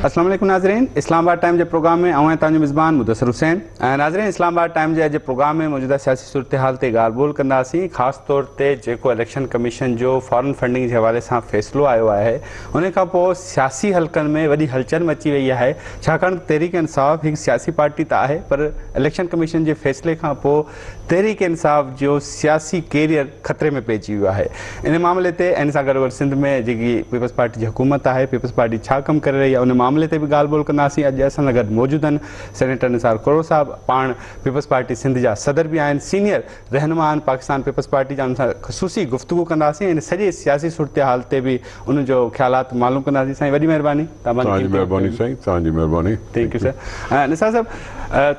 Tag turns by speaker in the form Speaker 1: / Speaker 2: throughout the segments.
Speaker 1: अस्सलाम वालेकुम नाज़रीन, इस्लामाबाद टाइम के प्रोग्राम में आऊं तव्हांजो मिज़बान मुदस्सिर हुसैन। नाज़रीन, इस्लामाबाद टाइम के अॼु प्रोग्राम में मौजूदा सियासी सूरत हाल ते ॻाल्हि ॿोल कंदासीं। ख़ासि तौर ते जेको इलेक्शन कमीशन जो फॉरेन फंडिंग के हवाले से फ़ैसिलो आयो आहे, उन खां पोइ सियासी हलकनि में वॾी हलचल मची वई आहे। छाकाणि तहरीक इंसाफ़ हिकु सियासी पार्टी त आहे, पर इलेक्शन कमीशन के फ़ैसिले खां पोइ तहरीक इंसाफ़ जो सियासी कैरियर ख़तरे में पइजी वियो आहे। इन मामले ते इन सां गॾोगॾु सिंध में जेकी पीपल्स पार्टी जी हुकूमत आहे, पीपल्स पार्टी छा कमु करे रही आहे, उन मामले ते भी ॻाल्हि ॿोल कंदासीं। अॼु असां सां गॾु मौजूद आहिनि सेनेटर निसार करोड़ साहब, पाण पीपल्स पार्टी सिंध जा सदर भी आहिनि, सीनियर रहनुमा आहिनि पाकिस्तान पीपल्स पार्टी जा। उन सां ख़ुसूसी गुफ्तगू कंदासीं, इन सॼे सियासी सूरत हाल ते भी उन जो ख़्यालात मालूम कंदासीं। साईं वॾी महिरबानी।
Speaker 2: तव्हांजी महिरबानी साईं, तव्हांजी महिरबानी।
Speaker 1: Thank you sir. Nisar sahab,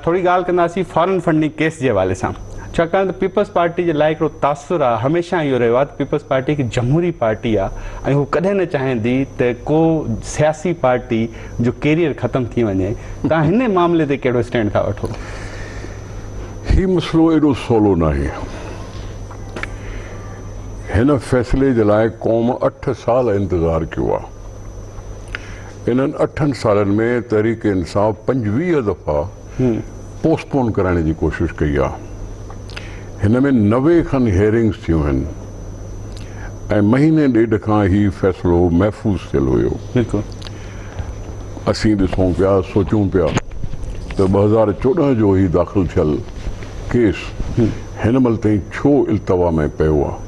Speaker 1: थोड़ी ॻाल्हि कंदासीं फॉरेन फंडिंग केस के हवाले सां। छाकाणि त पीपल्स पार्टी जे लाइ हिकिड़ो तासुर आहे, हमेशह इहो रहियो आहे त पीपल्स पार्टी हिकु जमहूरी पार्टी आहे ऐं हू कॾहिं न चाहींदी त को सियासी पार्टी जो कैरियर ख़तमु थी वञे। तव्हां हिन मामले ते कहिड़ो स्टैंड था वठो?
Speaker 2: ही मसलो एॾो सवलो न आहे। हिन फ़ैसिले जे लाइ क़ौम 8 साल इंतज़ारु कयो आहे। इन्हनि 8 सालनि में तहरीक इंसाफ़ 25 दफ़ा पोस्टपोन कराइण जी कोशिशि कई आहे। हिन में 90 खनि हेयरिंग्स थियूं आहिनि ऐं महीने ॾेढ खां ही फ़ैसिलो महफ़ूज़ थियल हुयो।
Speaker 1: बिल्कुलु
Speaker 2: असीं ॾिसूं पिया, सोचूं पिया त 2014 जो ही दाख़िल थियल केस हिन महिल ताईं छो इल्तवा में पियो आहे।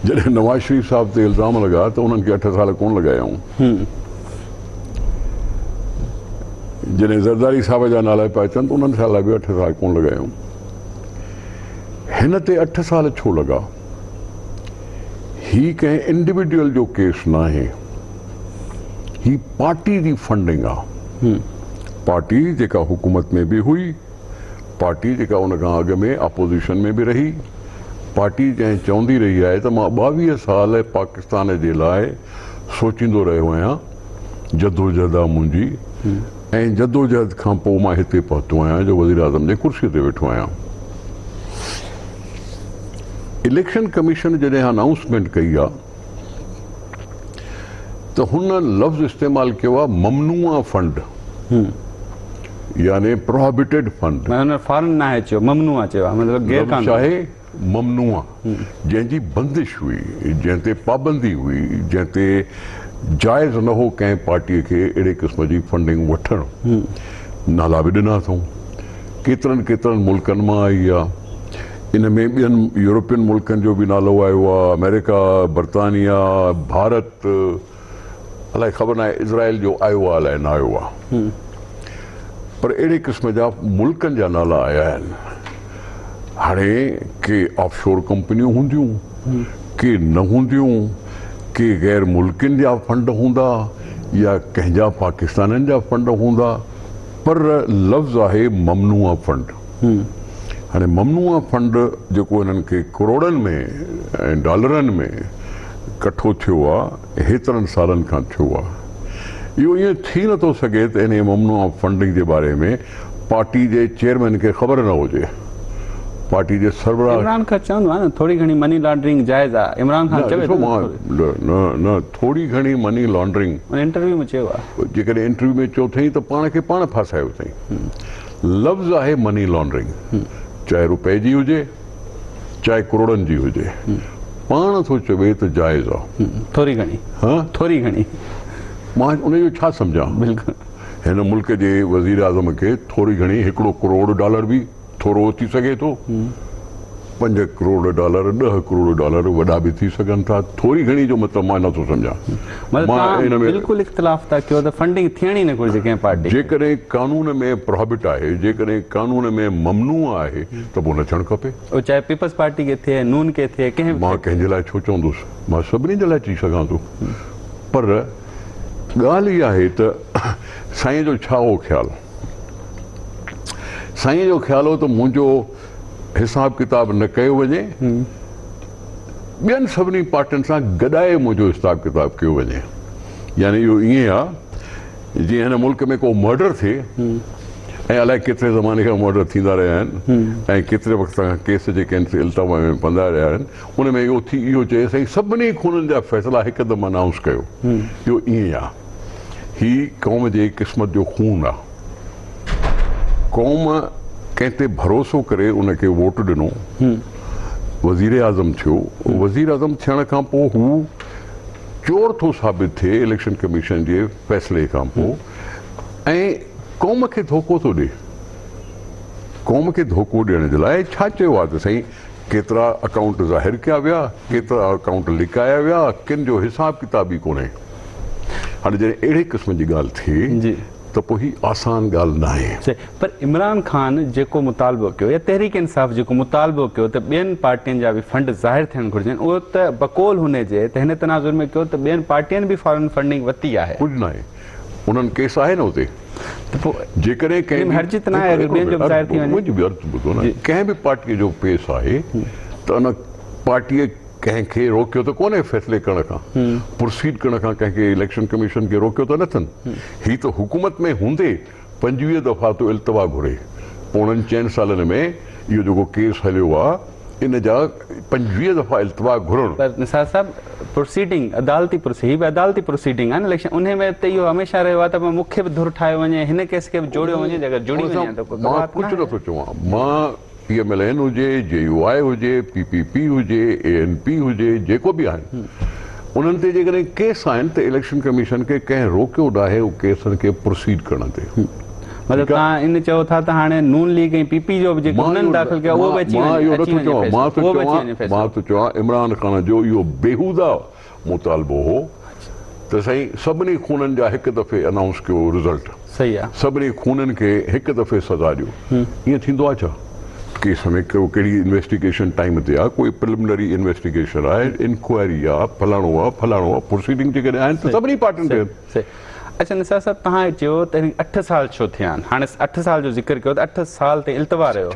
Speaker 2: जॾहिं नवाज़ शरीफ़ साहब ते इल्ज़ाम लॻा त उन्हनि खे 8 साल कोन लॻायऊं। जॾहिं ज़रदारी साहब जा नाला पिया अचनि त उन्हनि साल बि 8 साल कोन लॻायऊं। हिन ते 8 साल छो लॻा? ही कंहिं इंडिविजुअल जो केस न आहे, ही पार्टी जी फंडिंग आहे। पार्टी जेका हुकूमत में भी हुई, पार्टी जेका उन खां अॻु में अपोज़िशन में भी रही, पार्टी जंहिं चवंदी रही आहे त मां 22 साल पाकिस्तान जे लाइ सोचींदो रहियो आहियां, जदोजहद आहे मुंहिंजी, ऐं जदोजहद खां पोइ मां हिते पहुतो आहियां जो वज़ीर आज़म जी कुर्सीअ ते वेठो आहियां। इलेक्शन कमीशन जॾहिं अनाउंसमेंट कई आहे त हुन लफ़्ज़ इस्तेमालु कयो आहे ममनुआ फंड, यानी प्रोहिबिटेड फंड।
Speaker 1: फॉरेन न आहे चयो, ममनुआ चयो आहे, मतलब गैर कानूनी
Speaker 2: आहे। ममनुआ जंहिंजी बंदिश हुई, जंहिं ते पाबंदी हुई, जंहिं ते जायज़ न हो कंहिं पार्टीअ खे अहिड़े क़िस्म जी फंडिंग वठणु। नाला बि ॾिना अथऊं, केतिरनि मुल्कनि मां आई आहे। इन में ॿियनि यूरोपियन मुल्कनि जो बि नालो आयो आहे, अमेरिका, बरतानिया, भारत, अलाए ख़बर न आहे इज़राइल जो आयो आहे अलाए न आयो आहे, पर अहिड़े क़िस्म जा मुल्कनि जा नाला आया आहिनि। हाणे के ऑफशोर कंपनियूं हूंदियूं, के न हूंदियूं, के गैर मुल्किन जा फंड हूंदा या कंहिंजा पाकिस्ताननि जा फंड हूंदा, पर लफ़्ज़ आहे ममनुआ फंड। हाणे ममनुआ फंड जेको हिननि खे करोड़नि में ऐं डॉलरनि में कठो थियो आहे, हेतिरनि सालनि खां थियो आहे। इहो ईअं थी नथो सघे त इन ममनुआ फंडिंग जे बारे में पार्टी जे चेयरमैन खे ख़बर न हुजे। पार्टी जे सरबराह
Speaker 1: इमरान खान चवंदो आहे न थोड़ी घणी मनी लॉन्ड्रिंग जायज़ आहे। इमरान खान चवे
Speaker 2: न थोड़ी घणी मनी लॉन्ड्रिंग
Speaker 1: इंटरव्यू में चयो आहे।
Speaker 2: जेकॾहिं इंटरव्यू में चयो अथई त पाण खे पाण फासायो अथई। लफ़्ज़ आहे मनी लॉन्ड्रिंग, चाहे रुपए जी हुजे चाहे करोड़नि जी हुजे, पाण थो चवे त जायज़ आहे
Speaker 1: थोड़ी घणी। हाँ थोड़ी घणी,
Speaker 2: मां उनजो छा सम्झां?
Speaker 1: बिल्कुलु
Speaker 2: हिन मुल्क जे वज़ीर आज़म खे थोड़ी घणी 1 करोड़ डॉलर बि थोरो थी सघे थो, 5 करोड़ डॉलर, 10 करोड़ डॉलर वॾा बि थी सघनि था। थोड़ी घणी जो मतिलबु मां नथो सम्झां।
Speaker 1: मां इन में बिल्कुलु इख़्तिलाफ़ था कयो त फंडिंग थियणी न घुरिजे कंहिं पार्टी।
Speaker 2: जेकॾहिं कानून में प्रोहिबिट आहे, जेकॾहिं कानून में ममनू आहे त पोइ न थियणु खपे।
Speaker 1: चाहे पीपल्स पार्टी के थिए, नून के थिए, कंहिं
Speaker 2: मां कंहिंजे लाइ छो चवंदुसि, मां सभिनी जे लाइ चई सघां थो। पर ॻाल्हि इहा आहे त साईं जो छा हो ख़्यालु? साईं जो ख़्यालु हो त मुंहिंजो हिसाब किताब न कयो वञे, ॿियनि सभिनी पार्टियुनि सां गॾाए मुंहिंजो हिसाब किताब कयो वञे। यानी इहो ईअं आहे जीअं हिन मुल्क में को मर्डर थिए ऐं अलाए केतिरे ज़माने खां मर्डर थींदा रहिया आहिनि ऐं केतिरे वक़्त खां केस जेके आहिनि इल्तावा में पंदा रहिया आहिनि उन में इहो चए साईं सभिनी खूननि जा फ़ैसिला हिकदमि अनाउंस कयो इहो ईअं आहे ही क़ौम जे क़िस्मत जो खून आहे क़ौम कंहिं ते भरोसो करे उनखे वोट ॾिनो वज़ीर आज़म थियो वज़ीर आज़म थियण खां पोइ हू चोर थो साबित थिए इलेक्शन कमीशन जे फ़ैसिले खां पोइ ऐं क़ौम खे धोखो थो ॾिए क़ौम खे धोखो ॾियण जे लाइ छा चयो आहे त साईं केतिरा अकाउंट ज़ाहिर कया विया केतिरा अकाउंट लिकाया विया किन जो हिसाब किताब ई कोन्हे हाणे जॾहिं अहिड़े क़िस्म जी ॻाल्हि थिए त पोइ ही आसान ॻाल्हि न आहे
Speaker 1: पर इमरान ख़ान जेको मुतालबो कयो या तहरीक इंसाफ़ जेको मुतालबो कयो त ॿियनि पार्टियुनि जा बि फंड ज़ाहिर थियणु घुरिजनि उहो त बकौल हुनजे त हिन तनाज़ुर में कयो त ॿियनि पार्टियुनि बि फॉरेन फंडिंग वरिती आहे
Speaker 2: कुझु न आहे उन्हनि केस आहे न हुते जेकॾहिं कंहिं बि पार्टीअ जो पेस आहे त उन पार्टीअ कंहिंखे रोकियो त कोन्हे फ़ैसिले करण खां प्रोसीड करण खां कंहिंखे इलेक्शन कमीशन खे रोकियो त नथनि ही त हुकूमत में हूंदे 25 दफ़ा तो इल्तवा घुरे पोणनि 4 सालनि में इहो जेको केस हलियो आहे इन जा 25 दफ़ा इल्तवा घुरण
Speaker 1: पर निसार साहब प्रोसीडिंग अदालती प्रोसीडिंग आहे न इलेक्शन उन में त इहो हमेशह रहियो आहे त मूंखे बि धुर ठाहियो वञे हिन केस खे बि जोड़ियो वञे अगरि जुड़ी वञे त
Speaker 2: मां कुझु नथो चवां मां PMLN हुजे JUI हुजे PPP हुजे ANP हुजे जेको बि आहिनि उन्हनि ते जेकॾहिं केस आहिनि त इलेक्शन कमीशन खे कंहिं रोकियो न आहे उहो केसनि खे प्रोसीड करण ते
Speaker 1: मतिलबु तव्हां इन चओ था त हाणे नून लीग ऐं PP जो बि जेको उन्हनि दाख़िल कयो उहो बि अची वञे
Speaker 2: मां थो चवां इमरान ख़ान जो इहो बेहूदा मुतालबो हो त साईं सभिनी खूननि जा हिकु दफ़े अनाउंस कयो रिज़ल्ट
Speaker 1: सही आहे
Speaker 2: सभिनी खूननि खे हिकु दफ़े सज़ा ॾियो ईअं थींदो आहे छा केस में कहिड़ी इन्वेस्टिगेशन टाइम ते आहे कोई प्रिलिमिनरी इन्वेस्टिगेशन आहे इंक्वायरी आहे फलाणो आहे प्रोसीडिंग जेकॾहिं आहिनि त सभिनी पार्टियुनि ते
Speaker 1: अच्छा निसार साहब तव्हां चयो त 8 साल छो थिया आहिनि हाणे 8 साल जो ज़िक्र कयो त 8 साल ते इल्तवा रहियो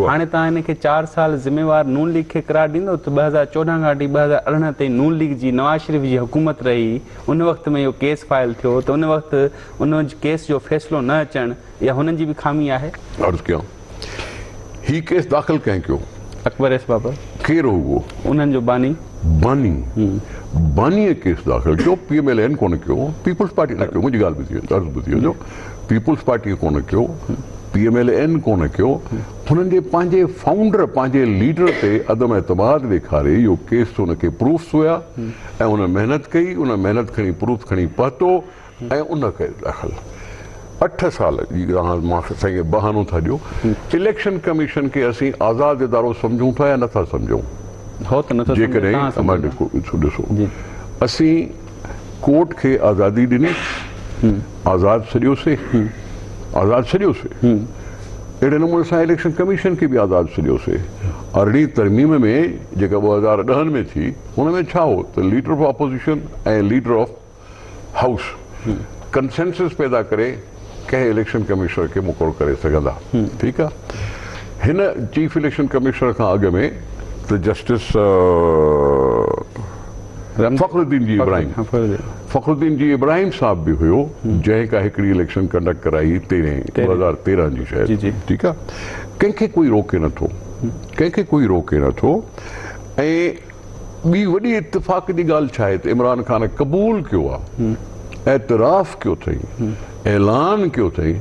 Speaker 1: हाणे तव्हां हिनखे 4 साल ज़िम्मेवार नून लीग खे करार ॾींदो त 2014 खां वठी 2018 ताईं नून लीग जी नवाज़ शरीफ़ जी हुकूमत रही उन वक़्त में इहो केस फाइल थियो त उन वक़्तु उन केस जो फ़ैसिलो न अचणु इहा हुननि जी बि खामी आहे
Speaker 2: अर्ज़ु कयां ही केस दाख़िल कंहिं कयो
Speaker 1: अकबर एस बाबर
Speaker 2: केरु हुओ
Speaker 1: उन्हनि जो
Speaker 2: बानीअ केस दाख़िल कयो PMLN कोन कयो पीपुल्स पार्टी न कयो मुंहिंजी ॻाल्हि ॿुधी अर्ज़ु ॿुधी वञो पीपुल्स पार्टी कोन कयो PMLN कोन कयो हुननि जे पंहिंजे फाउंडर पंहिंजे लीडर ते अदम एतमाद ॾेखारे इहो केस हुनखे प्रूफ्स हुया ऐं हुन महिनत कई उन महिनत खणी प्रूफ खणी पहुतो ऐं उन कयो दाख़िल 8 साल जी मां साईं बहानो था ॾियो इलेक्शन कमीशन खे असीं आज़ादु इदारो सम्झूं था या नथा सम्झूं जेकॾहिं ॾिसो असीं कोर्ट खे आज़ादी ॾिनी आज़ादु छॾियोसीं अहिड़े नमूने सां इलेक्शन कमीशन खे बि आज़ादु छॾियोसीं अरिड़हीं तरमीम में जेका 2010 में थी हुन में छा हो त लीडर ऑफ अपोजिशन ऐं लीडर ऑफ हाउस कंसेंसस पैदा करे कंहिं इलेक्शन कमिश्नर खे मुक़ररु करे सघंदा ठीकु आहे हिन चीफ इलेक्शन कमिश्नर खां अॻु में त जस्टिस फ़खरुद्दीन जी इब्राहिम साहब बि हुयो जंहिं का हिकिड़ी इलेक्शन कंडक्ट कराई 2013 जी शायदि ठीकु आहे कंहिंखे कोई रोके नथो ऐं ॿी वॾी इत्तेफ़ाक़ जी ॻाल्हि छा आहे त इमरान ख़ान क़बूल कयो आहे एतराफ़ कयो अथई ऐलान कयो अथई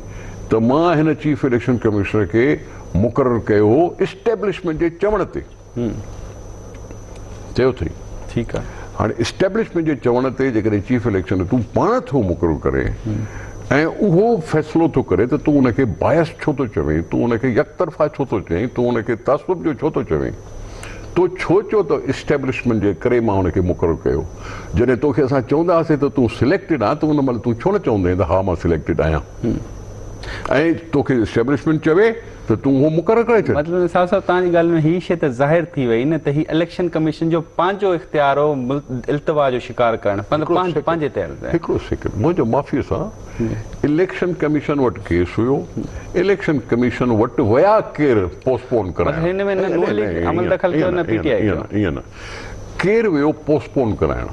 Speaker 2: त मां हिन चीफ इलेक्शन कमिश्नर खे मुक़ररु कयो इस्टेब्लिशमेंट जे चवण ते चयो अथई
Speaker 1: ठीकु आहे
Speaker 2: हाणे इस्टेब्लिशमेंट जे चवण ते जेकॾहिं चीफ इलेक्शन तूं पाण थो मुक़ररु करे ऐं उहो फ़ैसिलो थो करे त तूं उनखे बायस छो थो चवें तूं उनखे यकतरफ़ा छो थो चवें तूं उनखे तासुब जो छो थो चवें तो छो चयो त इस्टेब्लिशमेंट जे करे मां हुनखे मुक़ररु कयो जॾहिं तोखे असां चवंदा हुआसीं त तूं सिलेक्टेड आहे त उन महिल तूं छो न चवंदे त हा मां सिलेक्टेड आहियां ऐं तोखे इस्टेब्लिशमेंट चवे त तूं उहो मुक़ररु करे छॾ
Speaker 1: मतिलबु साहब तव्हांजी ॻाल्हि में हीअ शइ त ज़ाहिर थी वई न त ही इलेक्शन कमीशन जो पंहिंजो इख़्तियार हो इल्तवा जो शिकार करणु पंहिंजे तहत
Speaker 2: हिकिड़ो सेकेंड मुंहिंजो माफ़ीअ सां इलेक्शन कमीशन वटि केस हुयो इलेक्शन कमीशन वटि विया केरु पोस्टपोन कराइण ईअं न केरु वियो पोस्टपोन कराइण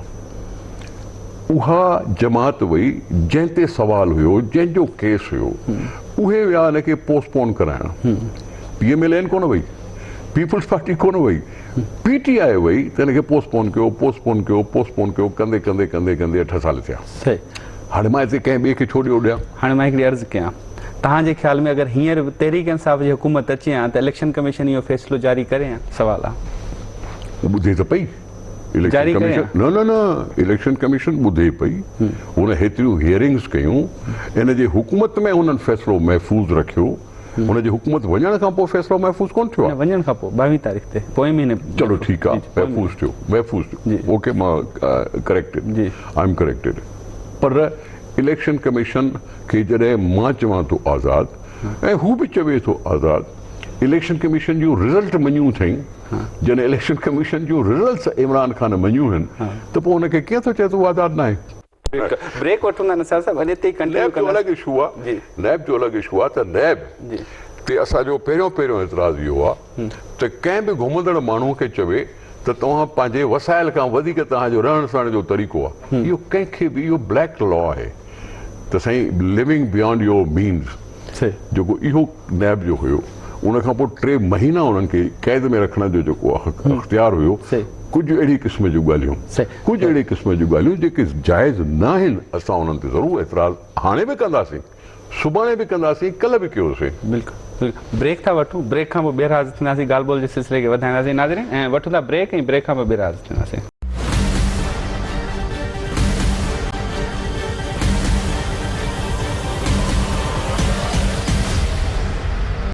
Speaker 2: उहा जमात वई जंहिं ते सवाल हुयो जंहिंजो केस हुयो उहे विया हिनखे पोस्टपोन कराइण PMLN कोन वई, पीपल्स पार्टी कोन वई, PTI वई त हिनखे पोस्टपोन कयो कंदे कंदे कंदे कंदे 8 साल थिया।
Speaker 1: सही।
Speaker 2: हाणे मां हिते कंहिं ॿिए खे छो ॾियो ॾियां?
Speaker 1: हाणे मां हिकिड़ी अर्ज़ु कयां, तव्हांजे ख़्याल में अगरि हींअर तहरीक इंसाफ़ जी हुकूमत अचे हा त इलेक्शन कमीशन इहो फ़ैसिलो जारी करे हा? सवाल आहे।
Speaker 2: ॿुधे त पई
Speaker 1: जारी
Speaker 2: इलेक्शन
Speaker 1: करे
Speaker 2: कमीशन, न इलेक्शन कमीशन ॿुधे पई, हुन हेतिरियूं हियरिंग्स कयूं, इन जे हुकूमत में हुननि फ़ैसिलो महफ़ूज़ रखियो, हुन जी हुकूमत वञण खां पोइ फ़ैसिलो महफ़ूज़ कोन थियो आहे।
Speaker 1: वञण खां पोइ 22 तारीख़ ते पोएं महीने।
Speaker 2: चलो ठीकु आहे, महफ़ूज़ थियो, ओके, मां करेक्टेड, आई एम करेक्टेड। पर इलेक्शन कमीशन खे जॾहिं मां चवां थो आज़ादु ऐं हू बि चवे थो आज़ादु, इलेक्शन कमीशन जूं रिज़ल्ट मञियूं अथई, जॾहिं इलेक्शन कमीशन जूं रिज़ल्ट्स इमरान ख़ान मञियूं आहिनि त पोइ हुनखे कीअं थो चए थो आज़ादु न आहे?
Speaker 1: ब्रेक वठूं था नसार साहब, अॼु ते कंटिन्यू
Speaker 2: नैब जो अलॻि इशू आहे, नैब जो अलॻि इशू आहे त नैब ते असांजो पहिरियों एतिराज़ इहो आहे त कंहिं बि घुमंदड़ माण्हू खे चवे त तव्हां पंहिंजे वसाइल खां वधीक तव्हांजो रहण सहण जो तरीक़ो आहे, इहो कंहिंखे बि इहो ब्लैक लॉ आहे त साईं लिविंग बियॉन्ड योर मीन्स, जेको इहो नैब जो हुयो। उन खां पोइ 3 महीना उन्हनि खे क़ैद में रखण जो जेको अख़्तियार हुयो, कुझु अहिड़ी क़िस्म जूं ॻाल्हियूं जेके जाइज़ न आहिनि, असां उन्हनि ते ज़रूरु एतिराज़ हाणे बि कंदासीं, सुभाणे बि कंदासीं, कल्ह बि कयोसीं।
Speaker 1: बिल्कुलु। ब्रेक था वठूं, ब्रेक खां पोइ ॿीहर हाज़िर थींदासीं, ॻाल्हि ॿोल जे सिलसिले खे वधाईंदासीं नाज़रीन, ऐं वठूं था ब्रेक, ऐं ब्रेक खां पोइ ॿीहर हाज़िर थींदासीं।